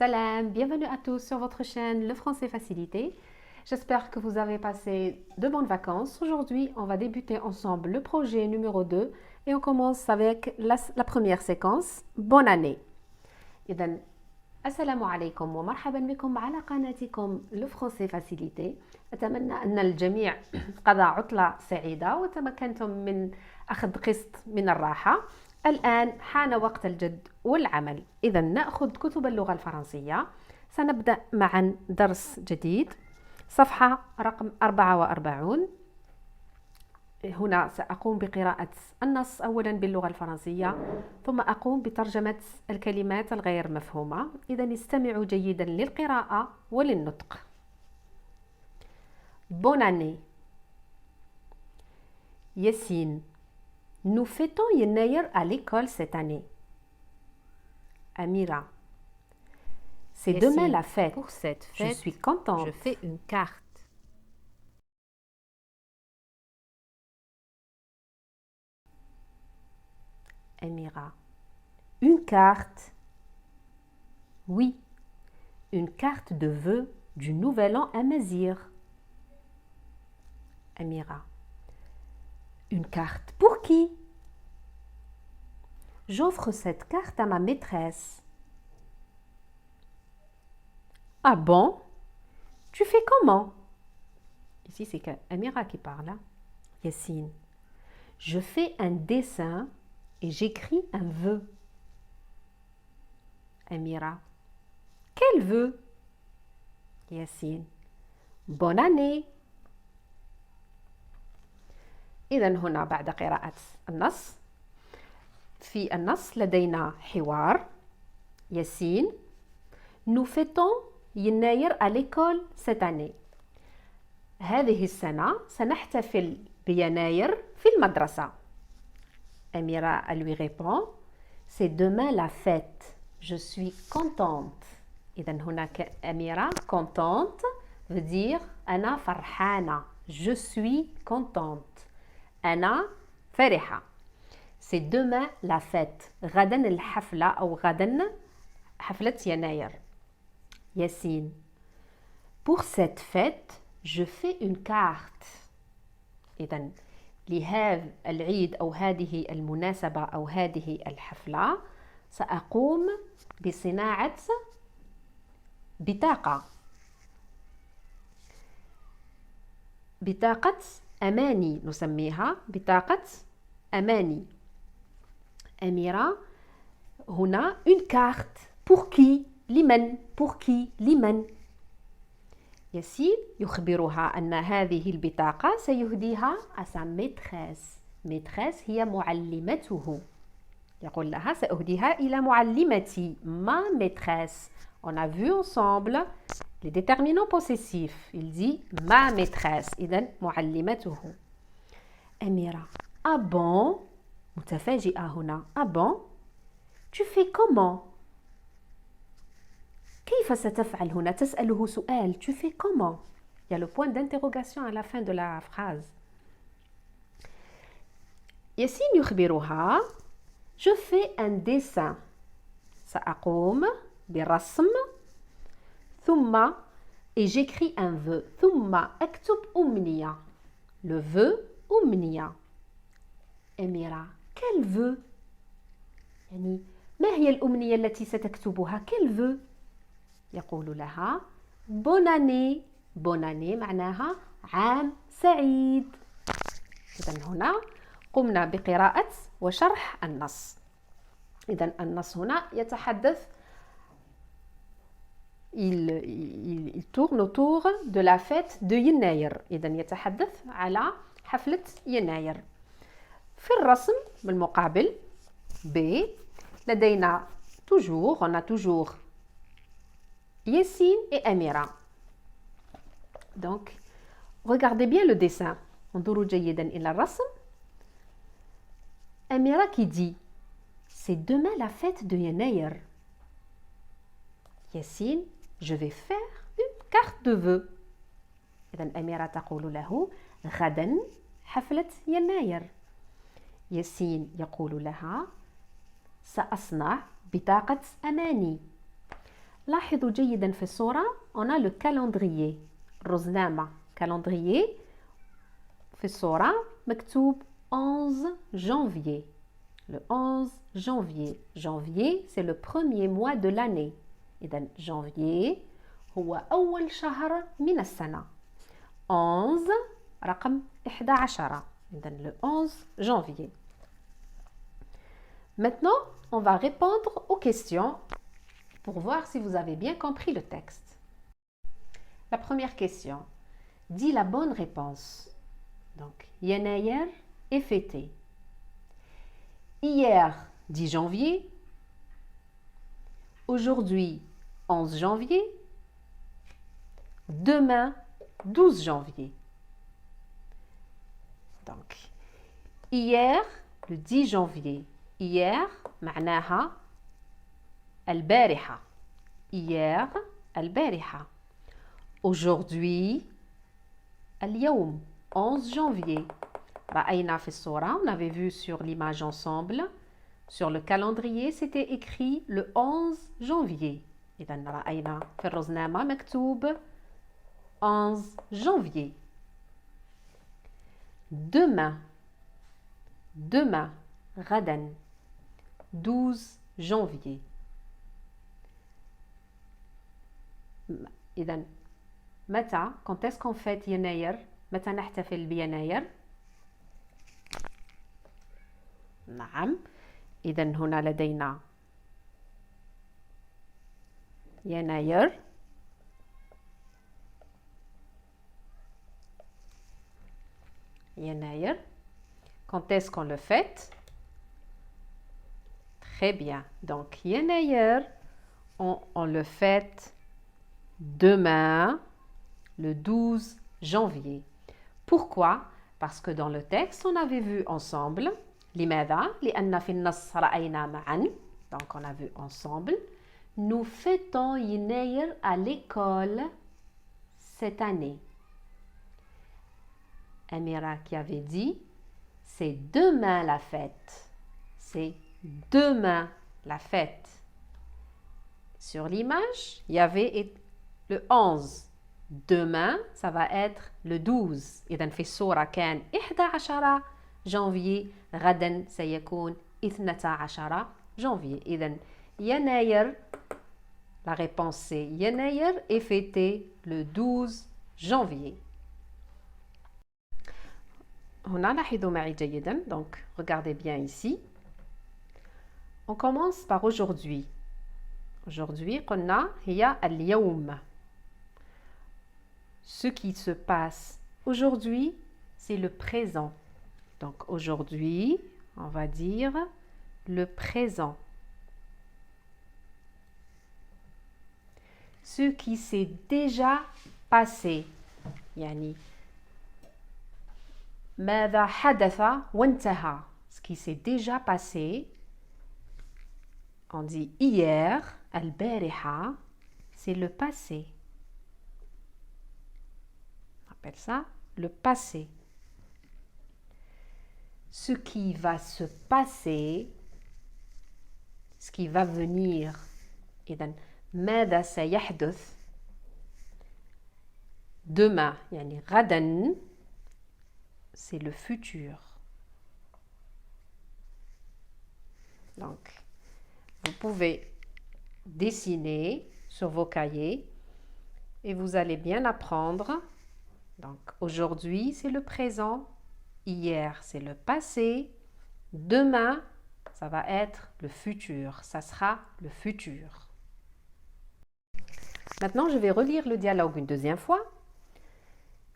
Salam, bienvenue à tous sur votre chaîne Le Français Facilité. J'espère que vous avez passé de bonnes vacances. Aujourd'hui, on va débuter ensemble le projet numéro 2 et on commence avec la première séquence. Bonne année. إذن السلام عليكم ومرحبا بكم على قناتكم لو فرونسي فاسيليتي. أتمنى أن الجميع قضى عطلة سعيدة وتمكنتم من أخذ قسط من الراحة. الآن حان وقت الجد والعمل. إذا نأخذ كتب اللغة الفرنسية. سنبدأ معا درس جديد، صفحة رقم 44. هنا سأقوم بقراءة النص أولا باللغة الفرنسية، ثم أقوم بترجمة الكلمات الغير مفهومة. إذا استمعوا جيدا للقراءة وللنطق. Bonne année. Yassine, nous fêtons Yennayer à l'école cette année. Amira, c'est demain la fête. Pour cette fête, je suis contente. Je fais une carte. Amira, une carte. Oui, une carte de vœux du nouvel an amazigh. Amira, une carte pour qui? J'offre cette carte à ma maîtresse. Ah bon? Tu fais comment? Ici, c'est Amira qui parle. Hein? Yassine, je fais un dessin et j'écris un vœu. Amira, quel vœu? Yassine, bonne année. إذا هنا بعد قراءة النص، في النص لدينا حوار. ياسين، nous fêtons يناير à l'école cette année. هذه السنة سنحتفل بيناير في المدرسة. Amira lui répond, c'est demain la fête. Je suis contente. إذا هناك أميرة contente veut dire أنا فرحانة. Je suis contente. أنا فرحة. C'est demain la fête. غدا الحفلة أو غدا حفلة يناير. ياسين, pour cette fête, je fais une carte. إذا لهذا العيد أو هذه المناسبة أو هذه الحفلة سأقوم بصناعة بطاقة. بطاقة أماني نسميها بطاقة أماني. أميرة هنا une carte pour qui؟ لمن؟ pour qui؟ لمن؟ ياسين يخبرها أن هذه البطاقة سيهديها à sa maîtresse. maîtresse هي معلمته. يقول لها سأهديها إلى معلمتي. ma maîtresse. On a vu ensemble les déterminants possessifs. Il dit ma maîtresse. إذن معلمته. أميرة, ah bon? متفاجئة هنا. ah bon? Tu fais comment? كيف ستفعل هنا؟ تسأله سؤال. Tu fais comment? Il y a le point d'interrogation à la fin de la phrase. ياسين يخبرها je fais un dessin. سأقوم برسم ثم et j'écris un vœu. ثم أكتب أمنية. le vœu أمنية. أميرة, quel vœu؟ يعني ما هي الأمنية التي ستكتبها؟ quel vœu؟ يقول لها bonne année. bonne année معناها عام سعيد. إذن هنا قمنا بقراءة وشرح النص. إذن النص هنا يتحدث il tourne autour de la fête de يناير. إذن يتحدث على حفلة يناير. في الرسم بالمقابل B لدينا toujours on a toujours Yassine et Amira. Donc, regardez bien le dessin. انظروا جيدا إلى الرسم. Amira qui dit c'est demain la fête de Yennayer. Yassine, je vais faire une carte de vœux. إذن أميرة تقول له غدا حفلة يناير. ياسين يقول لها سأصنع بطاقة أماني. لاحظوا جيدا في الصورة on a le calendrier رزنامة calendrier في الصورة مكتوب 11 janvier le 11 janvier janvier c'est le premier mois de l'année إذن janvier هو أول شهر من السنة 11 رقم 11 إذن le 11 janvier. Maintenant, on va répondre aux questions pour voir si vous avez bien compris le texte. La première question, dis la bonne réponse. Donc, Yanayer est fêté. Hier, 10 janvier. Aujourd'hui, 11 janvier. Demain, 12 janvier. Donc, hier, le 10 janvier. Hier, معناها البارحة. Hier, البارحة. Aujourd'hui, اليوم, 11 janvier. رأينا في الصورة, on avait vu sur l'image ensemble. Sur le calendrier, c'était écrit le 11 janvier. إذن رأينا في الرزنامة مكتوب 11 janvier. Demain, demain, غدا, 12 janvier. إذن متى quand est-ce qu'on fête يناير متى نحتفل بيناير نعم إذن هنا لدينا يناير يناير quand est-ce qu'on le fête très bien donc يناير on le fête demain le 12 janvier. Pourquoi? Parce que dans le texte, on avait vu ensemble. لماذا؟ لأن في النص رأينا معا. Donc on a vu ensemble. Nous fêtons يناير à l'école cette année. Amira qui avait dit, c'est demain la fête. C'est demain la fête. Sur l'image, il y avait le 11. Demain, ça va être le 12. إذن في الصورة كان 11 janvier. غدا سيكون 12 janvier. إذن يناير, la réponse c'est يناير est fêté le 12 janvier. هنا لاحظوا معي جيدا. Donc, regardez bien ici. On commence par aujourd'hui. Aujourd'hui, قلنا هي اليوم. Ce qui se passe aujourd'hui, c'est le présent. Donc aujourd'hui, on va dire le présent. Ce qui s'est déjà passé. يعني ماذا حدث وانتهى. Ce qui s'est déjà passé. On dit hier, البارحة, c'est le passé. On appelle ça le passé. Ce qui va se passer, ce qui va venir. إذن ماذا سيحدث demain, يعني غدا, c'est le futur. Donc, vous pouvez dessiner sur vos cahiers et vous allez bien apprendre. Donc, aujourd'hui, c'est le présent. Hier, c'est le passé. Demain, ça va être le futur. Ça sera le futur. Maintenant, je vais relire le dialogue une deuxième fois.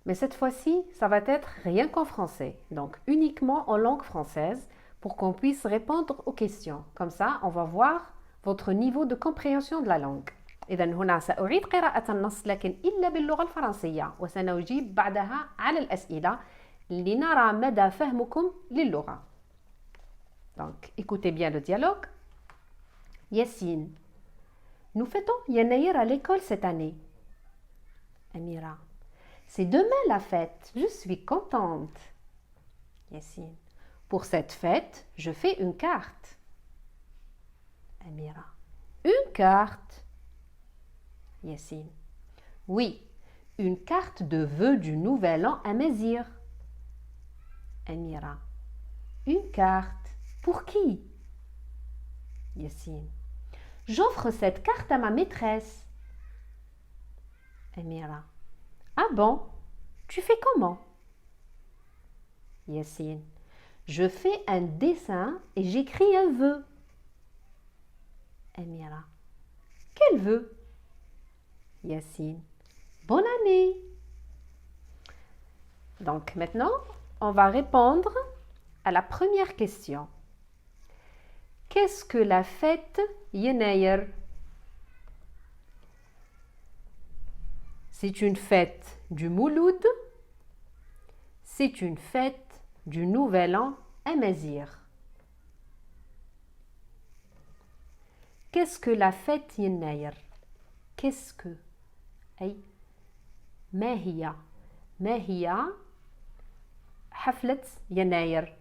Mais cette fois-ci, ça va être rien qu'en français. Donc, uniquement en langue française pour qu'on puisse répondre aux questions. Comme ça, on va voir votre niveau de compréhension de la langue. إذن هنا سأعيد قراءة النص لكن إلا باللغة الفرنسية وسنجيب بعدها على الأسئلة لنرى مدى فهمكم للغة. Donc, écoutez bien le dialogue. Yassine, nous fêtons يناير à l'école cette année. Amira, c'est demain la fête, je suis contente. Yassine, pour cette fête, je fais une carte. Amira, une carte. Yassine. Oui, une carte de vœux du Nouvel An à Mézir. Amira. Une carte. Pour qui? Yassine. J'offre cette carte à ma maîtresse. Amira. Ah bon? Tu fais comment? Yassine. Je fais un dessin et j'écris un vœu. Amira. Quel vœu? Yassine. Bonne année. Donc maintenant, on va répondre à la première question. Qu'est-ce que la fête Yenayr? C'est une fête du Mouloud. C'est une fête du Nouvel An Amazigh. Qu'est-ce que la fête Yenayr? Qu'est-ce que? أي ما هي حفلة يناير؟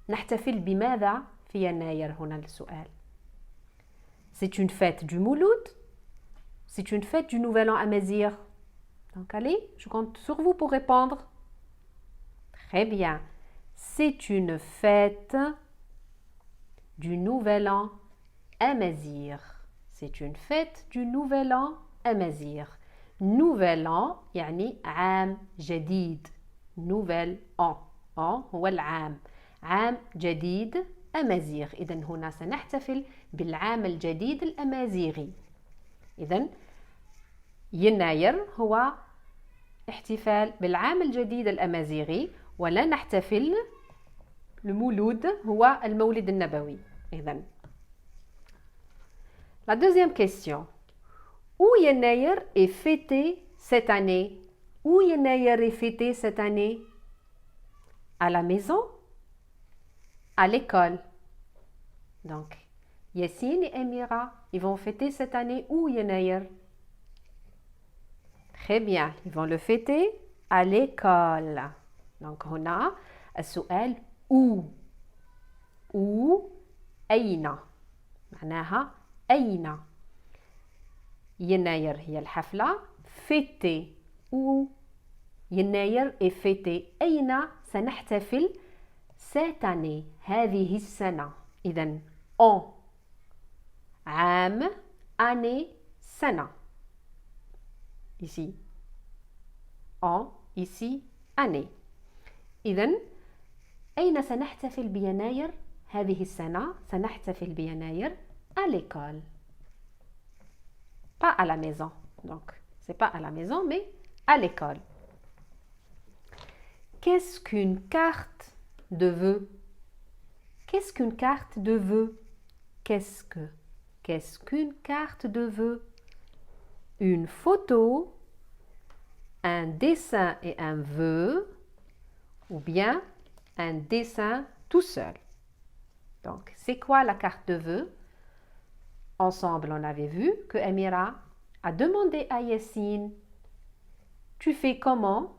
نحتفل بماذا في يناير؟ هنا السؤال. C'est une fête du Mouloud. C'est une fête du Nouvel An Amazigh. Donc allez, je compte sur vous pour répondre. Très bien. C'est une fête du Nouvel An Amazigh. C'est une fête du Nouvel An Amazigh. Nouvel An يعني عام جديد. Nouvel An. An هو العام. عام جديد أمازيغ. إذن هنا سنحتفل بالعام الجديد الأمازيغي. إذن يناير هو احتفال بالعام الجديد الأمازيغي ولا نحتفل المولود هو المولد النبوي. إذن La deuxième question. Où Yenayr est fêté cette année? Où Yenayr est fêté cette année? À la maison? À l'école. Donc, Yassine et Amira, ils vont fêter cette année où Yenayr? Très bien, ils vont le fêter à l'école. Donc, on a السؤال où? Où? أين؟ معناها أين؟ يناير هي الحفلة. fêter où يناير est fêté. أين سنحتفل cette année؟ هذه السنة. إذن en عام année سنة. Ici en ici année. إذن أين سنحتفل بيناير هذه السنة؟ سنحتفل بيناير à l'école. Pas à la maison. Donc, c'est pas à la maison, mais à l'école. Qu'est-ce qu'une carte de vœux? Qu'est-ce qu'une carte de vœux? Qu'est-ce qu'une carte de vœux? Une photo, un dessin et un vœu, ou bien un dessin tout seul. Donc, c'est quoi la carte de vœux? Ensemble, on avait vu que Amira a demandé à Yassine « Tu fais comment ?»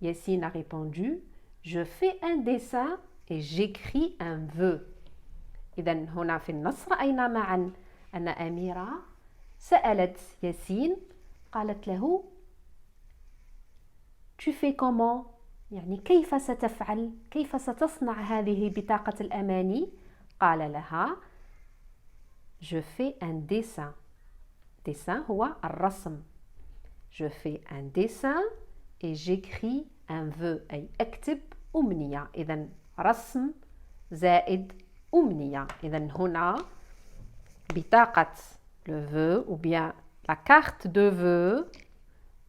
Yassine a répondu « Je fais un dessin et j'écris un vœu. » إذن هنا في النص رأينا معا أن أميرة سألت ياسين قالت له Tu fais comment؟ يعني كيف ستفعل؟ كيف ستصنع هذه بطاقة الأماني؟ قال لها Je fais un dessin. Dessin هو الرسم. Je fais un dessin et j'écris un vœu. أي أكتب أمنية. إذن رسم زائد أمنية. إذن هنا بطاقة le vœu ou bien la carte de vœu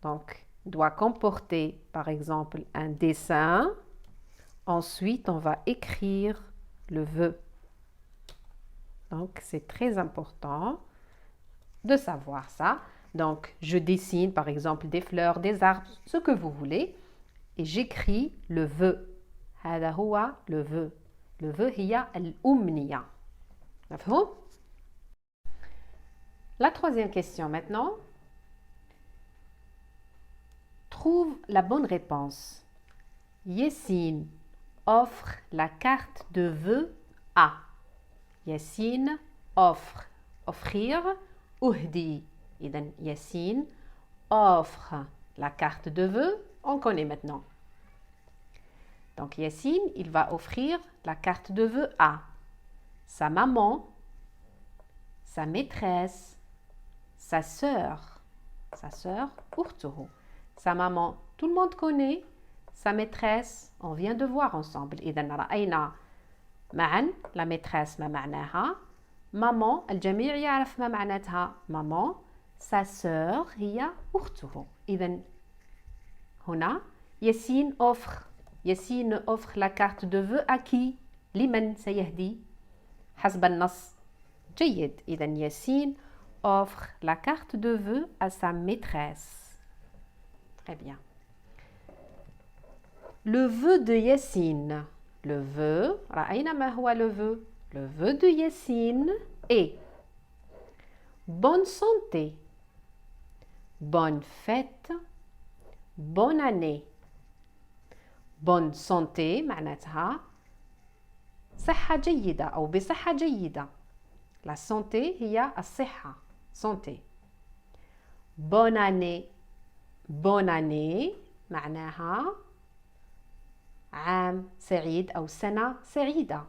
donc doit comporter par exemple un dessin. Ensuite, on va écrire le vœu. Donc, c'est très important de savoir ça. Donc, je dessine par exemple des fleurs, des arbres, ce que vous voulez. Et j'écris le vœu. هذا هو le vœu. Le vœu هي الأمنية. مفهوم؟ La troisième question maintenant. Trouve la bonne réponse. Yassine offre la carte de vœu à. Yassine offre. Offrir. أهدي. إذن Yassine offre la carte de vœux. On connaît maintenant. Donc Yassine, il va offrir la carte de vœux à sa maman, sa maîtresse, sa sœur, أخته. Sa maman, tout le monde connaît. Sa maîtresse, on vient de voir ensemble. إذن رأينا معا la maîtresse ما معناها. maman, الجميع يعرف ما معناتها maman. Sa sœur هي أخته. إذن هنا Yassine offre la carte de vœux à qui؟ لمن سيهدي؟ حسب النص. جيد. إذن Yassine offre la carte de vœux à sa maîtresse. Très bien. Le vœu de Yassine. Le vœu, رأينا ما هو le vœu. Le vœu de Yassine est bonne santé, bonne fête, bonne année. bonne santé معناتها صحة جيدة أو بصحة جيدة. La santé هي الصحة. santé. bonne année. bonne année معناها عام سعيد أو سنة سعيدة.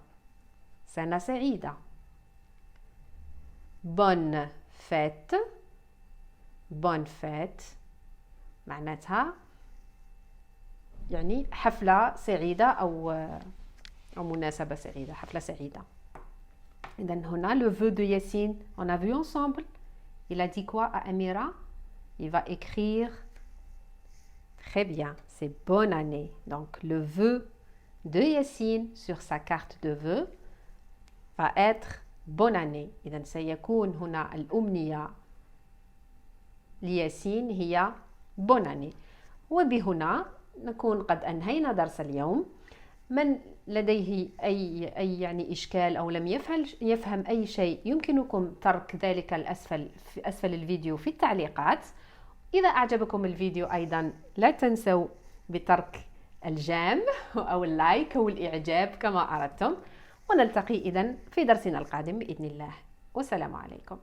سنة سعيدة. bonne fête. bonne fête معناتها يعني حفلة سعيدة أو مناسبة سعيدة. حفلة سعيدة. إذن هنا le vœu de Yassine, on a vu ensemble. Il a dit quoi à Amira? Il va écrire très bien, c'est bonne année. Donc le vœu de Yassine sur sa carte de vœux va être bonne année. إذن سيكون هنا الأمنية لياسين هي bonne année. وبهنا نكون قد أنهينا درس اليوم. من لديه أي يعني إشكال أو لم يفهم أي شيء يمكنكم ترك ذلك في أسفل الفيديو في التعليقات. إذا أعجبكم الفيديو أيضا لا تنسوا بترك الجيم أو اللايك أو الإعجاب كما أردتم. ونلتقي إذن في درسنا القادم بإذن الله. والسلام عليكم.